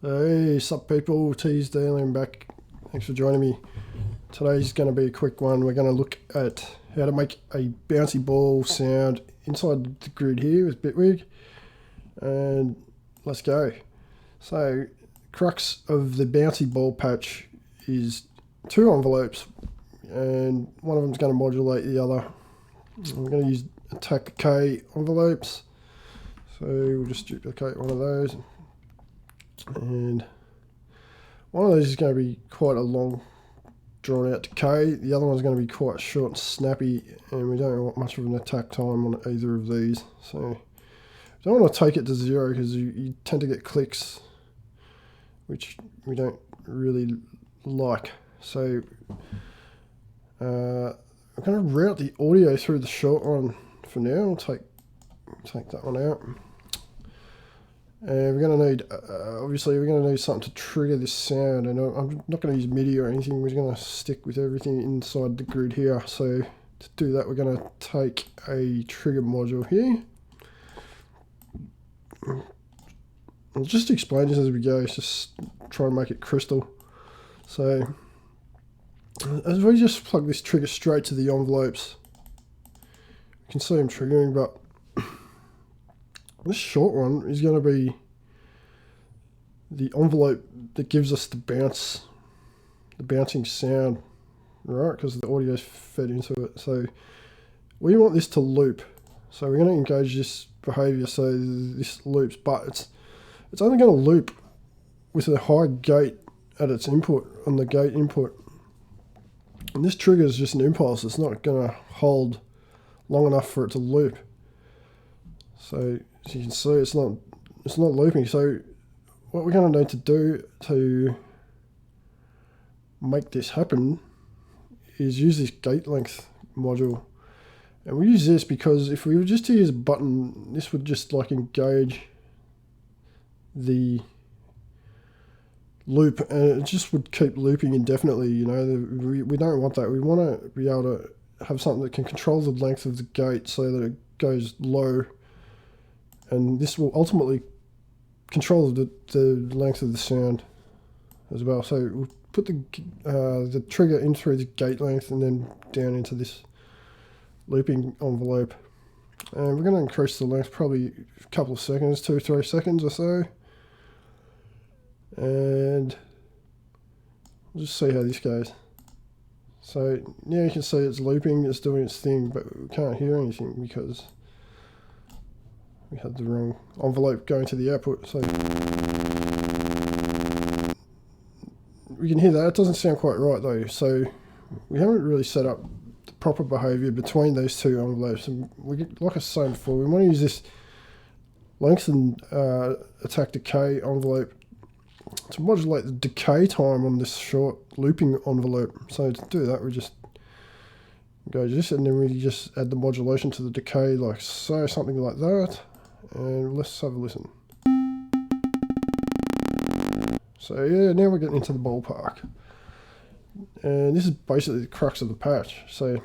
Hey, sup people, T's Daily, I'm back. Thanks for joining me. Today's going to be a quick one. We're going to look at how to make a bouncy ball sound inside the grid here with Bitwig. And let's go. So, crux of the bouncy ball patch is two envelopes, and one of them's going to modulate the other. I'm going to use attack K envelopes. So we'll just duplicate one of those. And one of these is going to be quite a long drawn out decay. The other one's going to be quite short and snappy, and we don't want much of an attack time on either of these. So don't want to take it to 0 because you tend to get clicks, which we don't really like. So I'm going to route the audio through the short one for now. I'll take that one out. And we're going to need, obviously we're going to need something to trigger this sound, and I'm not going to use MIDI or anything. We're going to stick with everything inside the grid here. So to do that, we're going to take a trigger module here. I'll just explain this as we go, just try and make it crystal. So as we just plug this trigger straight to the envelopes, you can see I'm triggering, but this short one is going to be the envelope that gives us the bouncing sound, right? Because the audio is fed into it. So we want this to loop. So we're going to engage this behavior so this loops, but it's only going to loop with a high gate at its input, on the gate input. And this trigger is just an impulse. It's not going to hold long enough for it to loop. So as you can see, it's not looping. So what we're going to need to do to make this happen is use this gate length module. And we use this because if we were just to use a button, this would just like engage the loop, and it just would keep looping indefinitely. You know, we don't want that. We want to be able to have something that can control the length of the gate so that it goes low. And this will ultimately control the length of the sound as well. So we'll put the trigger in through the gate length and then down into this looping envelope. And we're going to increase the length probably a couple of seconds, 2 or 3 seconds or so. And we'll just see how this goes. So now you can see it's looping, it's doing its thing, but we can't hear anything because we had the wrong envelope going to the output. So we can hear that. It doesn't sound quite right though. So we haven't really set up the proper behavior between these two envelopes. And like I was saying before, we want to use this lengthened attack decay envelope to modulate the decay time on this short looping envelope. So to do that, we just go this, and then we just add the modulation to the decay like so, something like that. And let's have a listen. So yeah, now we're getting into the ballpark. And this is basically the crux of the patch. So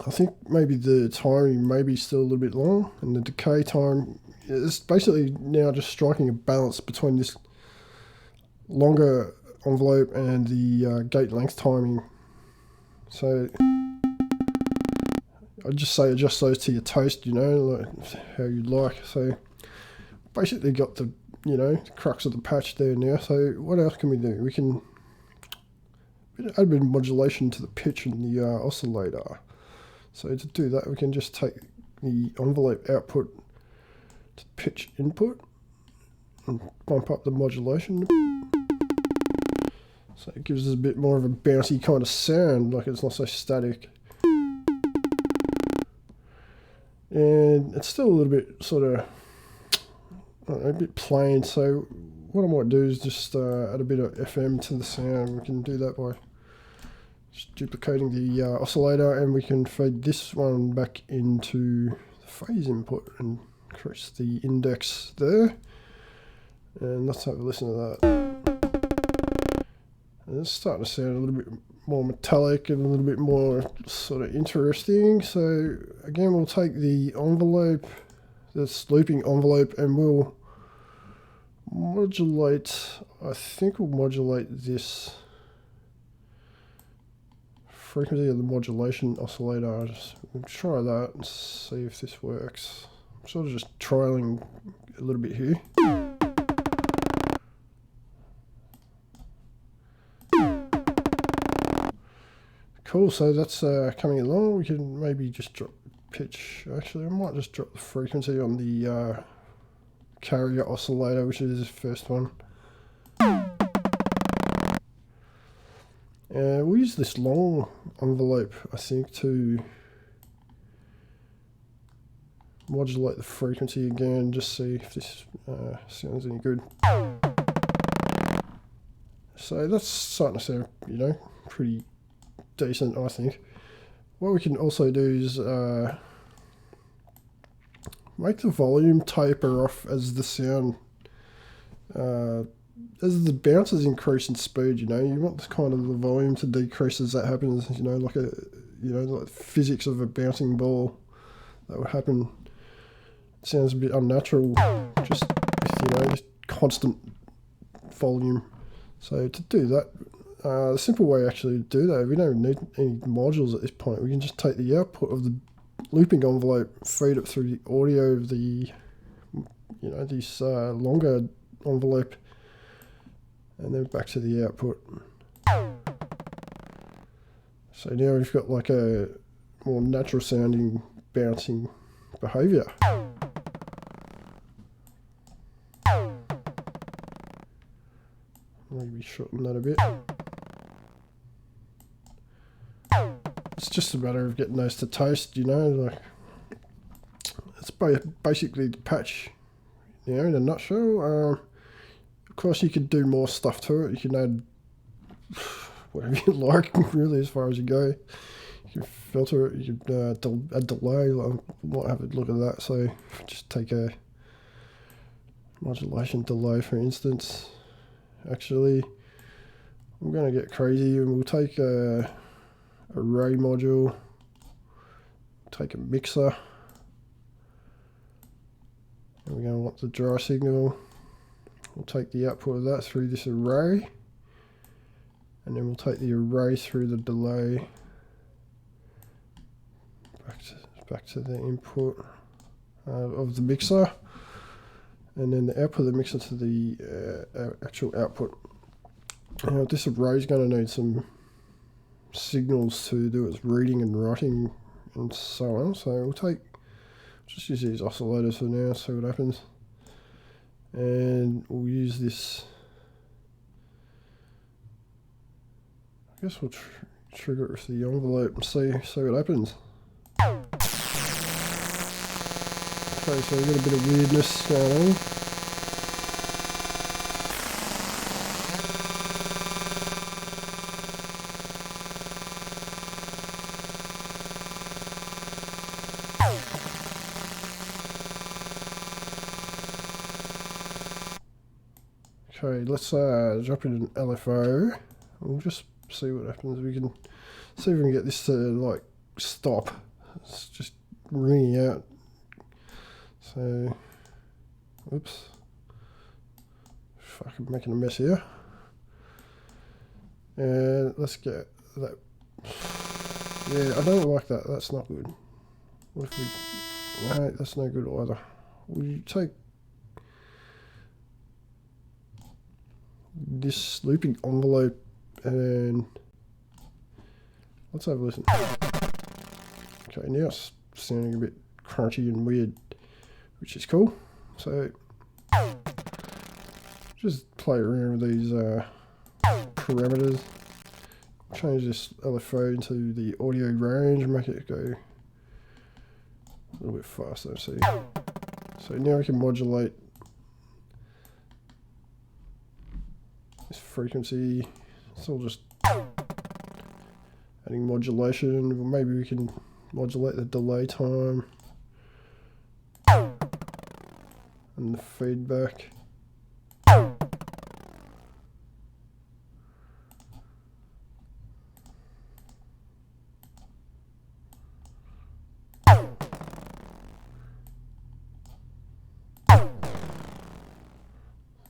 I think maybe the timing may be still a little bit long, and the decay time is basically now just striking a balance between this longer envelope and the gate length timing. So I'd just say adjust those to your taste, you know, like how you'd like. So basically got the, you know, the crux of the patch there now. So what else can we do? We can add a bit of modulation to the pitch in the oscillator. So to do that, we can just take the envelope output to pitch input and bump up the modulation. So it gives us a bit more of a bouncy kind of sound, like it's not so static. And it's still a little bit sort of, I don't know, a bit plain. So what I might do is just add a bit of FM to the sound. We can do that by just duplicating the oscillator, and we can feed this one back into the phase input and increase the index there. And let's have a listen to that. And it's starting to sound a little bit more metallic and a little bit more sort of interesting. So again, we'll take the envelope, this looping envelope, and we'll modulate, I think we'll modulate this frequency of the modulation oscillator. I'll just try that and see if this works. I'm sort of just trialing a little bit here. Cool, so that's coming along. We can maybe just drop pitch. Actually, I might just drop the frequency on the carrier oscillator, which is the first one. We'll use this long envelope, I think, to modulate the frequency again, just see if this sounds any good. So that's starting to sound, you know, pretty decent, I think. What we can also do is make the volume taper off as the sound, as the bounces increase in speed. You know, you want this kind of the volume to decrease as that happens. You know, like like physics of a bouncing ball, that would happen. It sounds a bit unnatural, just with, just constant volume. So to do that, the simple way actually to do that, we don't need any modules at this point. We can just take the output of the looping envelope, feed it through the audio of the, this longer envelope, and then back to the output. So now we've got like a more natural sounding bouncing behavior. Maybe shorten that a bit. It's just a matter of getting those to taste, like it's basically the patch, in a nutshell. Of course, you could do more stuff to it. You can add whatever you like, really, as far as you go. You can filter it, you can add delay. I might have a look at that. So just take a modulation delay, for instance. Actually, I'm going to get crazy and we'll take a array module, take a mixer, and we're going to want the dry signal. We'll take the output of that through this array, and then we'll take the array through the delay back to the input of the mixer, and then the output of the mixer to the actual output. Now this array is going to need some signals to do its reading and writing and so on. So we'll just use these oscillators for now, see what happens. And we'll use this, I guess we'll trigger it with the envelope and see what happens. Okay, so we've got a bit of weirdness going on. Okay, let's drop in an LFO. We'll just see what happens. We can see if we can get this to like stop. It's just ringing out. So, oops. Fuck, I'm making a mess here. And let's get that. Yeah, I don't like that. That's not good. What if we... No, that's no good either. We take this looping envelope and let's have a listen. Okay, now it's sounding a bit crunchy and weird, which is cool. So just play around with these parameters. Change this LFO into the audio range and make it go a little bit faster. See, so now we can modulate this frequency. It's all just adding modulation. Maybe we can modulate the delay time and the feedback.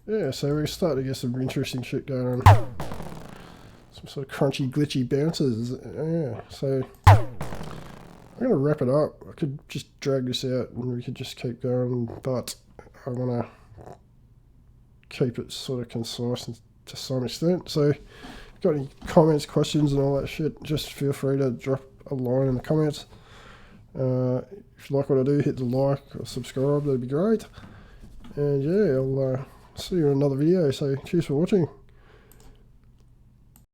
yeah, so we're starting to get some interesting shit going on. Some sort of crunchy, glitchy bounces. Yeah, so I'm going to wrap it up. I could just drag this out and we could just keep going, but I want to keep it sort of concise to some extent. So if you've got any comments, questions and all that shit, just feel free to drop a line in the comments. If you like what I do, hit the like or subscribe, that'd be great. And yeah, I'll see you in another video, so cheers for watching.